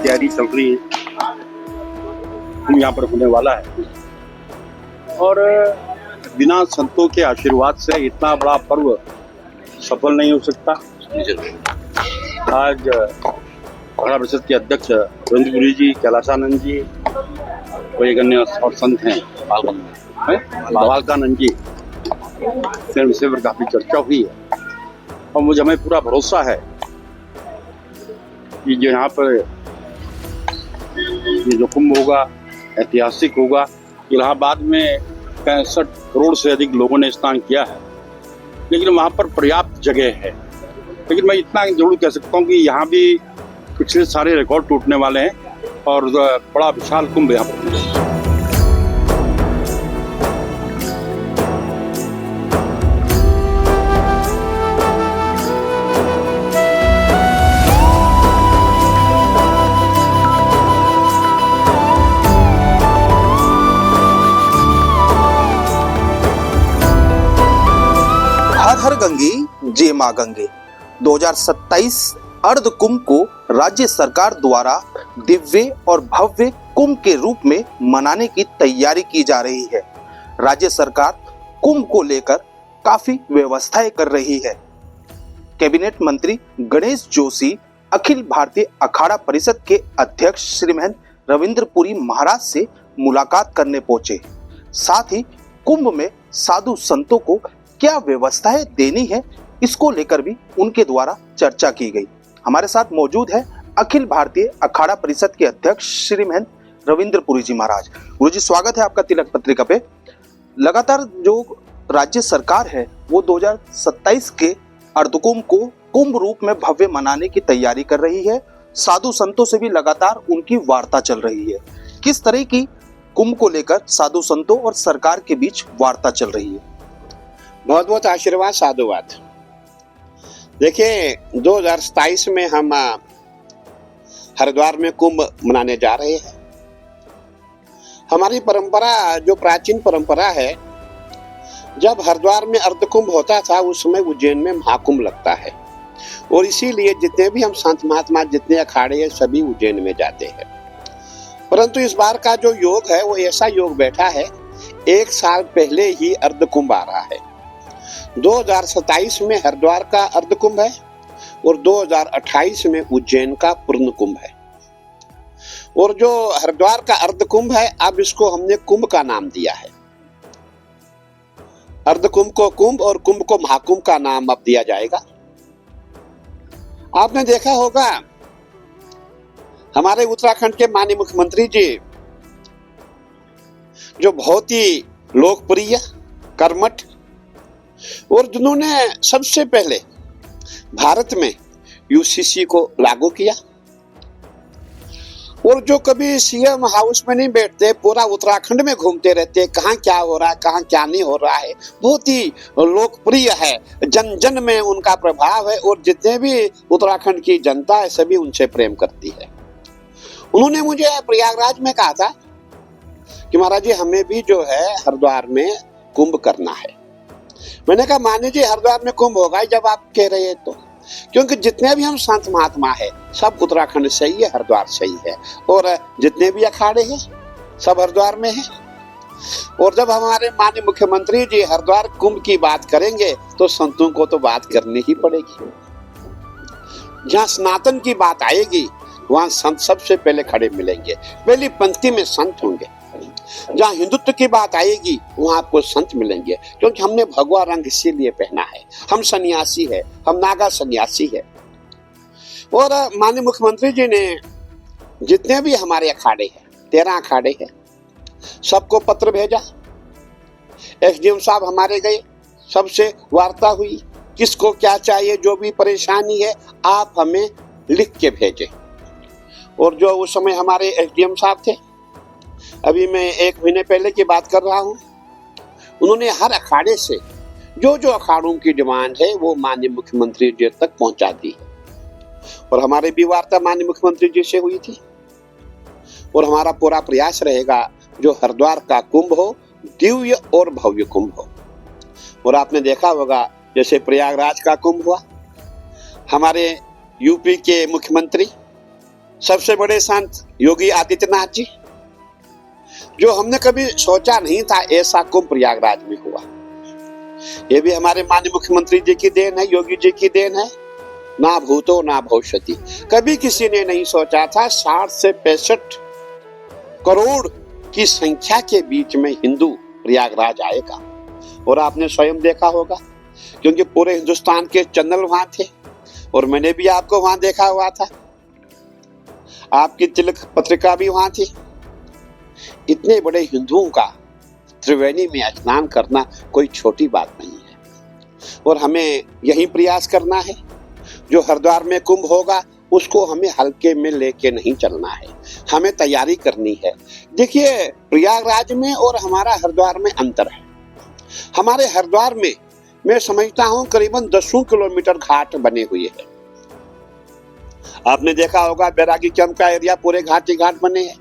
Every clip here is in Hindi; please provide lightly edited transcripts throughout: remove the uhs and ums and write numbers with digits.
तैयारी चल रही है, यहाँ पर होने वाला है। और बिना संतों के आशीर्वाद से इतना बड़ा पर्व सफल नहीं हो सकता। आज अखाड़ा परिषद के अध्यक्ष रविंद्रपुरी जी, कैलाशानंद जी, कोई अन्य और संत हैं, बालकानंद जी, फिर विषय पर काफी चर्चा हुई है। और मुझे हमें पूरा भरोसा है कि जो यहाँ पर ये जो कुंभ होगा ऐतिहासिक होगा। इलाहाबाद में 65 करोड़ से अधिक लोगों ने स्नान किया है, लेकिन वहाँ पर पर्याप्त जगह है। लेकिन मैं इतना जरूर कह सकता हूँ कि यहाँ भी पिछले सारे रिकॉर्ड टूटने वाले हैं और बड़ा विशाल कुंभ यहाँ पर। हर हर गंगे जय मां गंगे 2027 अर्ध कुंभ को राज्य सरकार द्वारा दिव्य और भव्य कुंभ के रूप में मनाने की तैयारी की जा रही है। राज्य सरकार कुंभ को लेकर काफी व्यवस्थाएं कर रही है। कैबिनेट मंत्री गणेश जोशी अखिल भारतीय अखाड़ा परिषद के अध्यक्ष श्रीमंत रविंद्रपुरी महाराज से मुलाकात करने पहुंचे। साथ ही कुंभ में साधु संतों को क्या व्यवस्थाएं देनी है, इसको लेकर भी उनके द्वारा चर्चा की गई। हमारे साथ मौजूद है अखिल भारतीय अखाड़ा परिषद के अध्यक्ष श्रीमंत रविंद्रपुरी जी महाराज। गुरु जी, स्वागत है आपका तिलक पत्रिका पे। लगातार जो राज्य सरकार है वो 2027 के अर्धकुंभ को कुंभ रूप में भव्य मनाने की तैयारी कर रही है। साधु संतों से भी लगातार उनकी वार्ता चल रही है। किस तरह की कुंभ को लेकर साधु संतों और सरकार के बीच वार्ता चल रही है? बहुत बहुत आशीर्वाद, साधुवाद। देखिए, 2027 में हम हरिद्वार में कुंभ मनाने जा रहे हैं। हमारी परंपरा, जो प्राचीन परंपरा है, जब हरिद्वार में अर्धकुंभ होता था उस समय उज्जैन में महाकुंभ लगता है। और इसीलिए जितने भी हम संत महात्मा, जितने अखाड़े हैं, सभी उज्जैन में जाते हैं। परंतु इस बार का जो योग है वो ऐसा योग बैठा है, 1 साल पहले ही अर्धकुंभ आ रहा है। 2027 में हरिद्वार का अर्धकुंभ है और 2028 में उज्जैन का पूर्ण कुंभ है। और जो हरिद्वार का अर्धकुंभ है, अब इसको हमने कुंभ का नाम दिया है। अर्धकुंभ को कुंभ और कुंभ को महाकुंभ का नाम अब दिया जाएगा। आपने देखा होगा, हमारे उत्तराखंड के माननीय मुख्यमंत्री जी, जो बहुत ही लोकप्रिय, कर्मठ और जिन्होंने सबसे पहले भारत में यूसीसी को लागू किया, और जो कभी सीएम हाउस में नहीं बैठते, पूरा उत्तराखंड में घूमते रहते, कहाँ क्या हो रहा है, कहाँ क्या नहीं हो रहा है, बहुत ही लोकप्रिय है, जन जन में उनका प्रभाव है। और जितने भी उत्तराखंड की जनता है सभी उनसे प्रेम करती है। उन्होंने मुझे प्रयागराज में कहा था कि महाराज जी, हमें भी जो है हरिद्वार में कुंभ करना है। मैंने कहा, मान्य जी, हरिद्वार में कुंभ होगा जब आप कह रहे हैं तो, क्योंकि जितने भी हम संत महात्मा है सब उत्तराखंड से ही है, हरिद्वार से ही है। और जितने भी अखाड़े हैं सब हरिद्वार में हैं। और जब हमारे माननीय मुख्यमंत्री जी हरिद्वार कुंभ की बात करेंगे तो संतों को तो बात करनी ही पड़ेगी। जहाँ सनातन की बात आएगी वहां संत सबसे पहले खड़े मिलेंगे, पहली पंक्ति में संत होंगे। जहाँ हिंदुत्व की बात आएगी वहां आपको संत मिलेंगे, क्योंकि हमने भगवा रंग इसीलिए पहना है। हम सन्यासी है, हम नागा सन्यासी है। और माननीय मुख्यमंत्री जी ने जितने भी हमारे अखाड़े हैं, 13 अखाड़े हैं, सबको पत्र भेजा। एसडीएम साहब हमारे गए, सबसे वार्ता हुई, किसको क्या चाहिए, जो भी परेशानी है आप हमें लिख के भेजें। और जो उस समय हमारे एसडीएम साहब थे, अभी मैं 1 महीने पहले की बात कर रहा हूं, उन्होंने हर अखाड़े से जो जो अखाड़ों की डिमांड है वो माननीय मुख्यमंत्री जी तक पहुंचा दी है। और हमारी भी वार्ता माननीय मुख्यमंत्री जी से हुई थी। और हमारा पूरा प्रयास रहेगा जो हरिद्वार का कुंभ हो दिव्य और भव्य कुंभ हो। और आपने देखा होगा, जैसे प्रयागराज का कुंभ हुआ, हमारे यूपी के मुख्यमंत्री सबसे बड़े संत योगी आदित्यनाथ जी, जो हमने कभी सोचा नहीं था ऐसा कुंभ प्रयागराज में हुआ। ये भी हमारे माननीय मुख्यमंत्री जी की देन है, योगी जी की देन है। ना भूतो ना भविष्यति, कभी किसी ने नहीं सोचा था 60 से 65 करोड़ की संख्या के बीच में हिंदू प्रयागराज आएगा। और आपने स्वयं देखा होगा, क्योंकि पूरे हिंदुस्तान के चैनल वहां थे और मैंने भी आपको वहां देखा हुआ था, आपकी तिलक पत्रिका भी वहां थी। इतने बड़े हिंदुओं का त्रिवेणी में स्नान करना कोई छोटी बात नहीं है। और हमें यही प्रयास करना है, जो हरिद्वार में कुंभ होगा उसको हमें हल्के में लेके नहीं चलना है, हमें तैयारी करनी है। देखिए, प्रयागराज में और हमारा हरिद्वार में अंतर है। हमारे हरिद्वार में मैं समझता हूं करीबन 10 किलोमीटर घाट बने हुए हैं। आपने देखा होगा बैरागी कैंप का एरिया पूरे घाट ही घाट बने हैं।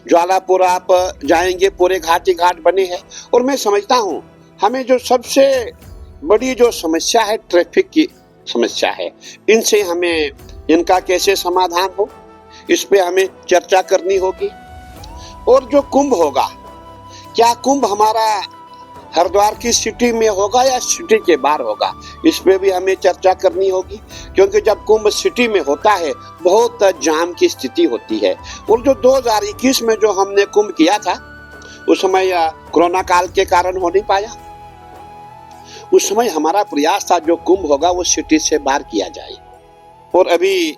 ज्वालापुर आप जाएंगे पूरे घाट ही घाट बने हैं। और मैं समझता हूं हमें जो सबसे बड़ी जो समस्या है ट्रैफिक की समस्या है, इनसे हमें इनका कैसे समाधान हो इस पे हमें चर्चा करनी होगी। और जो कुंभ होगा, क्या कुंभ हमारा हरिद्वार की सिटी में होगा या सिटी के बाहर होगा, इस पे भी हमें चर्चा करनी होगी। क्योंकि जब कुंभ सिटी में होता है बहुत जाम की स्थिति होती है। और जो 2021 में जो हमने कुंभ किया था उस समय कोरोना काल के कारण हो नहीं पाया। उस समय हमारा प्रयास था जो कुंभ होगा वो सिटी से बाहर किया जाए। और अभी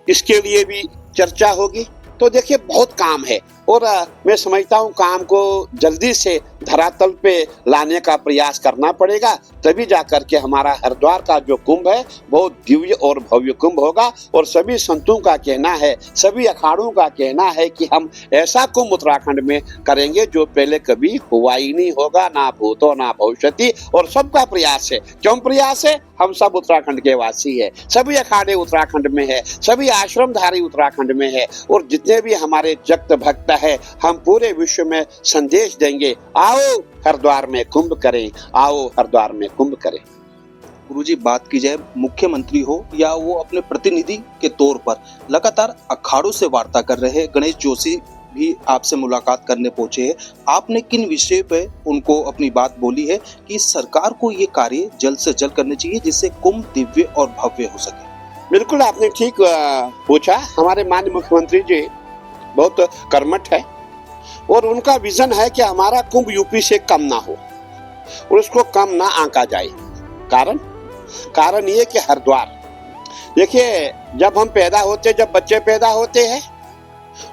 इसके लिए भी चर्चा होगी। तो देखिए, बहुत काम है और मैं समझता हूँ काम को जल्दी से धरातल पे लाने का प्रयास करना पड़ेगा, तभी जाकर के हमारा हरिद्वार का जो कुंभ है बहुत दिव्य और भव्य कुंभ होगा। और सभी संतों का कहना है, सभी अखाड़ों का कहना है कि हम ऐसा कुंभ उत्तराखंड में करेंगे जो पहले कभी हुआ ही नहीं होगा, ना भूतो ना भविष्यति। और सबका प्रयास है। क्यों प्रयास है? हम सब उत्तराखंड के वासी है, सभी अखाड़े उत्तराखंड में है, सभी आश्रमधारी उत्तराखंड में है। और जितने भी हमारे जक्त भक्त है, हम पूरे विश्व में संदेश देंगे, आओ हरिद्वार में कुंभ करें, आओ हरिद्वार में कुंभ करें। गुरुजी, बात की जाए मुख्यमंत्री हो या वो अपने प्रतिनिधि के तौर पर लगातार अखाड़ों से वार्ता कर रहे हैं, गणेश जोशी भी आपसे मुलाकात करने पहुंचे हैं, आपने किन विषय पे उनको अपनी बात बोली है कि सरकार को ये कार्य जल्द से जल्द करने चाहिए जिससे कुंभ दिव्य और भव्य हो सके? बिल्कुल आपने ठीक पूछा। हमारे माननीय मुख्यमंत्री जी बहुत कर्मठ है और उनका विजन है कि हमारा कुंभ यूपी से कम ना हो और उसको कम ना आंका जाए। कारण ये कि हरिद्वार, देखिए, जब हम पैदा होते, जब बच्चे पैदा होते हैं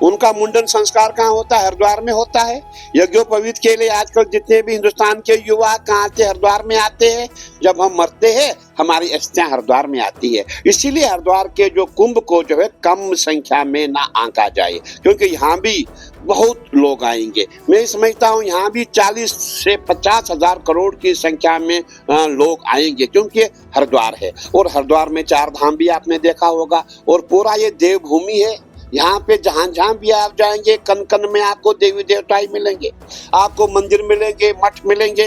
उनका मुंडन संस्कार कहाँ होता है? हरिद्वार में होता है। यज्ञोपवीत के लिए आजकल जितने भी हिंदुस्तान के युवा कहाँ से हरिद्वार में आते हैं। जब हम मरते हैं हमारी अस्थियां हरिद्वार में आती है। इसीलिए हरिद्वार के जो कुंभ को जो है कम संख्या में ना आंका जाए, क्योंकि यहाँ भी बहुत लोग आएंगे। मैं समझता हूँ यहाँ भी 40 से 50 हजार करोड़ की संख्या में लोग आएंगे, क्योंकि हरिद्वार है। और हरिद्वार में 4 धाम भी आपने देखा होगा और पूरा ये देवभूमि है। यहाँ पे जहाँ जहाँ भी आप जाएंगे कन कन में आपको देवी देवता ही मिलेंगे, आपको मंदिर मिलेंगे, मठ मिलेंगे।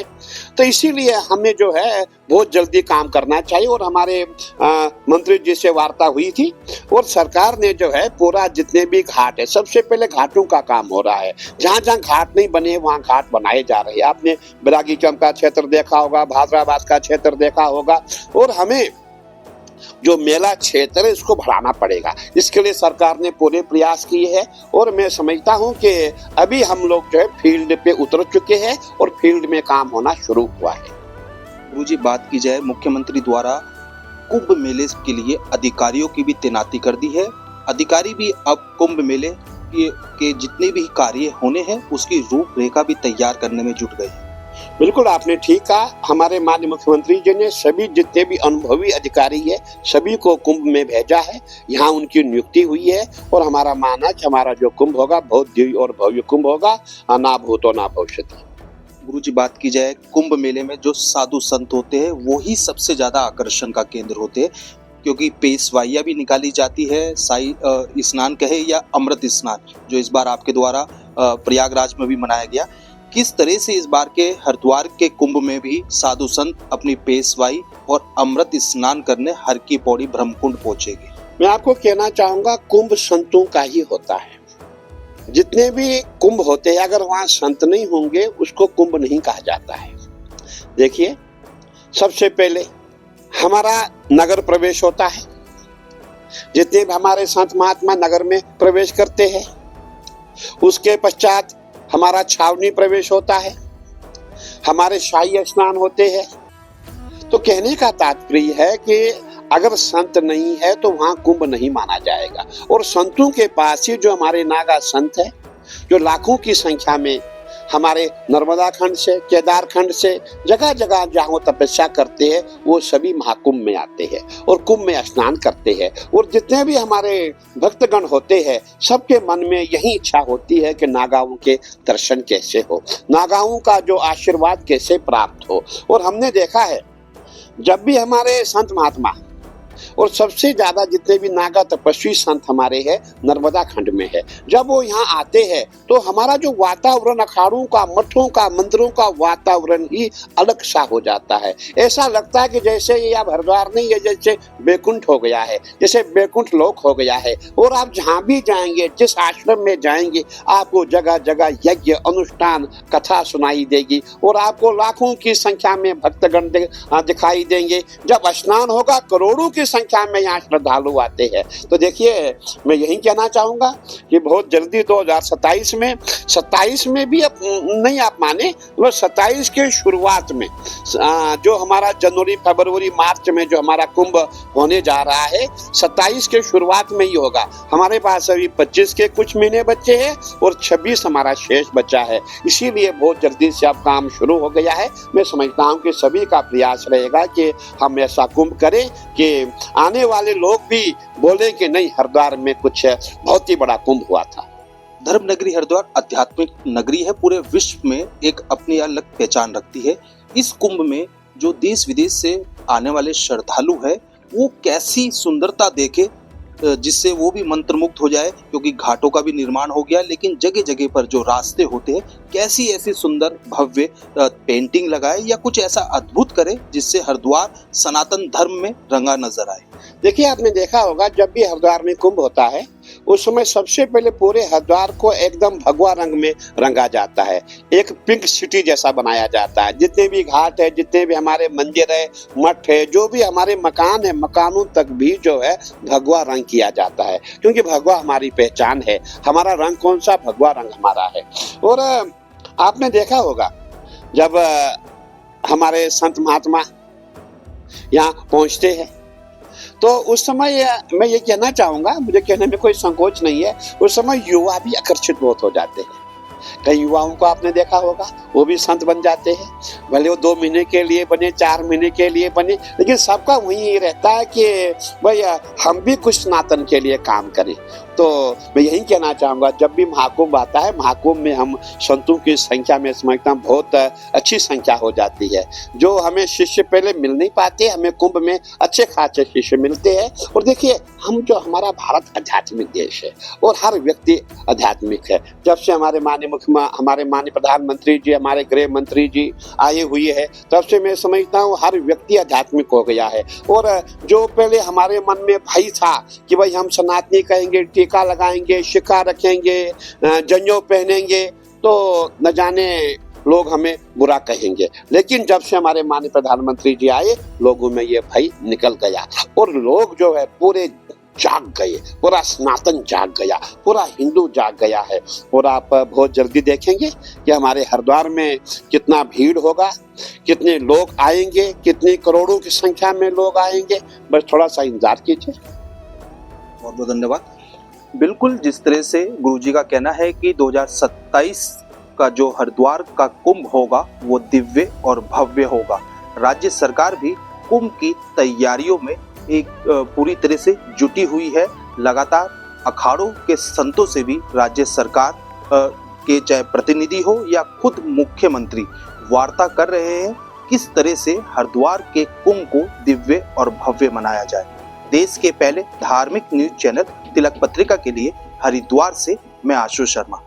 तो इसीलिए हमें जो है बहुत जल्दी काम करना चाहिए। और हमारे मंत्री जी से वार्ता हुई थी और सरकार ने जो है पूरा जितने भी घाट है, सबसे पहले घाटों का काम हो रहा है। जहाँ जहाँ घाट नहीं बने वहाँ घाट बनाए जा रहे हैं। आपने बैरागी कैंप का क्षेत्र देखा होगा, भादराबाद का क्षेत्र देखा होगा। और हमें जो मेला क्षेत्र है इसको बढ़ाना पड़ेगा। इसके लिए सरकार ने पूरे प्रयास किए हैं और मैं समझता हूं कि अभी हम लोग जो है फील्ड पे उतर चुके हैं और फील्ड में काम होना शुरू हुआ है। गुरुजी, बात की जाए मुख्यमंत्री द्वारा कुंभ मेले के लिए अधिकारियों की भी तैनाती कर दी है। अधिकारी भी अब कुंभ मेले के जितने भी कार्य होने हैं उसकी रूपरेखा भी तैयार करने में जुट गए। बिल्कुल आपने ठीक कहा। हमारे माननीय मुख्यमंत्री जी ने सभी जितने भी अनुभवी अधिकारी है सभी को कुंभ में भेजा है। यहाँ उनकी नियुक्ति हुई है और हमारा मानना कि हमारा जो कुंभ होगा बहुत दिव्य और भव्य कुंभ होगा, ना भूतो ना भविष्यति। गुरुजी, बात की जाए कुंभ मेले में जो साधु संत होते हैं वो ही सबसे ज्यादा आकर्षण का केंद्र होते हैं, क्योंकि पेशवाइयाँ भी निकाली जाती है, साई स्नान कहे या अमृत स्नान, जो इस बार आपके द्वारा प्रयागराज में भी मनाया गया। किस तरह से इस बार के हरिद्वार के कुंभ में भी साधु संत अपनी पेशवाई और अमृत स्नान करने हर की पौड़ी ब्रह्मकुंड पहुंचेगी? मैं आपको कहना चाहूंगा कुंभ संतों का ही होता है। जितने भी कुंभ होते हैं अगर वहां संत नहीं होंगे उसको कुंभ नहीं कहा जाता है। देखिए, सबसे पहले हमारा नगर प्रवेश होता है। जितने भी हमारे संत महात्मा नगर में प्रवेश करते हैं, उसके पश्चात हमारा छावनी प्रवेश होता है, हमारे शाही स्नान होते हैं। तो कहने का तात्पर्य है कि अगर संत नहीं है तो वहां कुंभ नहीं माना जाएगा। और संतों के पास ही जो हमारे नागा संत है, जो लाखों की संख्या में हमारे नर्मदा खंड से, केदार खंड से, जगह जगह जहाँ तपस्या करते हैं, वो सभी महाकुंभ में आते हैं और कुंभ में स्नान करते हैं। और जितने भी हमारे भक्तगण होते हैं, सबके मन में यही इच्छा होती है कि नागाओं के दर्शन कैसे हो, नागाओं का जो आशीर्वाद कैसे प्राप्त हो। और हमने देखा है जब भी हमारे संत महात्मा और सबसे ज्यादा जितने भी नागा तपस्वी संत हमारे हैं नर्मदा खंड में है, जब वो यहाँ आते हैं तो हमारा जो वातावरण अखाड़ों का, मठों का, मंदिरों का वातावरण ही अलग सा हो जाता है। ऐसा लगता है कि जैसे ये अब हरिद्वार नहीं है, जैसे बैकुंठ हो गया है, जैसे बैकुंठ लोक हो गया है। और आप जहाँ भी जाएंगे, जिस आश्रम में जाएंगे, आपको जगह जगह यज्ञ, अनुष्ठान, कथा सुनाई देगी और आपको लाखों की संख्या में भक्तगण दिखाई देंगे। जब स्नान होगा करोड़ों की संख्या में यहाँ श्रद्धालु आते हैं। तो देखिए, मैं यही कहना चाहूंगा कि बहुत जल्दी 2027 में, 27 में भी नहीं आप माने, 27 के शुरुआत में जो हमारा जनवरी, फरवरी, मार्च में जो हमारा कुंभ होने जा रहा है, 27 के शुरुआत में ही होगा। हमारे पास अभी 25 के कुछ महीने बचे हैं और 26 हमारा शेष बचा है। इसीलिए बहुत जल्दी से अब काम शुरू हो गया है। मैं समझता हूँ कि सभी का प्रयास रहेगा कि हम ऐसा कुंभ करें कि आने वाले लोग भी बोले कि नहीं, हरिद्वार में कुछ बहुत ही बड़ा कुंभ हुआ था। धर्म नगरी हरिद्वार आध्यात्मिक नगरी है, पूरे विश्व में एक अपनी अलग पहचान रखती है। इस कुंभ में जो देश विदेश से आने वाले श्रद्धालु है, वो कैसी सुंदरता देखे जिससे वो भी मंत्रमुग्ध हो जाए, क्योंकि घाटों का भी निर्माण हो गया, लेकिन जगह जगह पर जो रास्ते होते हैं, कैसी ऐसी सुंदर भव्य पेंटिंग लगाए या कुछ ऐसा अद्भुत करे जिससे हरिद्वार सनातन धर्म में रंगा नजर आए। देखिए, आपने देखा होगा जब भी हरिद्वार में कुंभ होता है उस समय सबसे पहले पूरे हरिद्वार को एकदम भगवा रंग में रंगा जाता है, एक पिंक सिटी जैसा बनाया जाता है। जितने भी घाट है, जितने भी हमारे मंदिर है, मठ है, जो भी हमारे मकान है, मकानों तक भी जो है भगवा रंग किया जाता है, क्योंकि भगवा हमारी पहचान है। हमारा रंग कौन सा? भगवा रंग हमारा है। और आपने देखा होगा जब हमारे संत महात्मा यहाँ पहुंचते हैं तो उस समय मैं ये कहना चाहूंगा, मुझे कहने में कोई संकोच नहीं है, उस समय युवा भी आकर्षित बहुत हो जाते हैं। कई युवाओं को आपने देखा होगा, वो भी संत बन जाते हैं। भले वो 2 महीने के लिए बने, 4 महीने के लिए बने, लेकिन सबका वही रहता है कि भाई हम भी कुछ सनातन के लिए काम करें। तो मैं यही कहना चाहूँगा, जब भी महाकुंभ आता है, महाकुंभ में हम संतों की संख्या में समझता हूँ बहुत अच्छी संख्या हो जाती है। जो हमें शिष्य पहले मिल नहीं पाते, हमें कुंभ में अच्छे खासे शिष्य मिलते हैं। और देखिए, हम जो हमारा भारत आध्यात्मिक देश है और हर व्यक्ति आध्यात्मिक है। जब से हमारे माननीय प्रधानमंत्री जी, हमारे गृह मंत्री जी आए हुए हैं, तब से मैं समझता हूँ हर व्यक्ति आध्यात्मिक हो गया है। और जो पहले हमारे मन में भय था कि भाई हम सनातनी कहेंगे, टीका लगाएंगे, शिखा रखेंगे, जंजो पहनेंगे, तो न जाने लोग हमें बुरा कहेंगे, लेकिन जब से हमारे माननीय प्रधानमंत्री जी आए, लोगों में ये भय निकल गया और लोग जो है पूरे जाग गए, पूरा सनातन जाग गया, पूरा हिंदू जाग गया है। और आप बहुत जल्दी देखेंगे कि हमारे हरिद्वार में कितना भीड़ होगा, कितने लोग आएंगे, कितनी करोड़ों की संख्या में लोग आएंगे। बस थोड़ा सा इंतजार कीजिए। बहुत बहुत धन्यवाद। बिल्कुल, जिस तरह से गुरुजी का कहना है कि 2027 का जो हरिद्वार का कुंभ होगा वो दिव्य और भव्य होगा। राज्य सरकार भी कुंभ की तैयारियों में एक पूरी तरह से जुटी हुई है। लगातार अखाड़ों के संतों से भी राज्य सरकार के चाहे प्रतिनिधि हो या खुद मुख्यमंत्री वार्ता कर रहे हैं किस तरह से हरिद्वार के कुंभ को दिव्य और भव्य मनाया जाए। देश के पहले धार्मिक न्यूज चैनल तिलक पत्रिका के लिए हरिद्वार से मैं आशु शर्मा।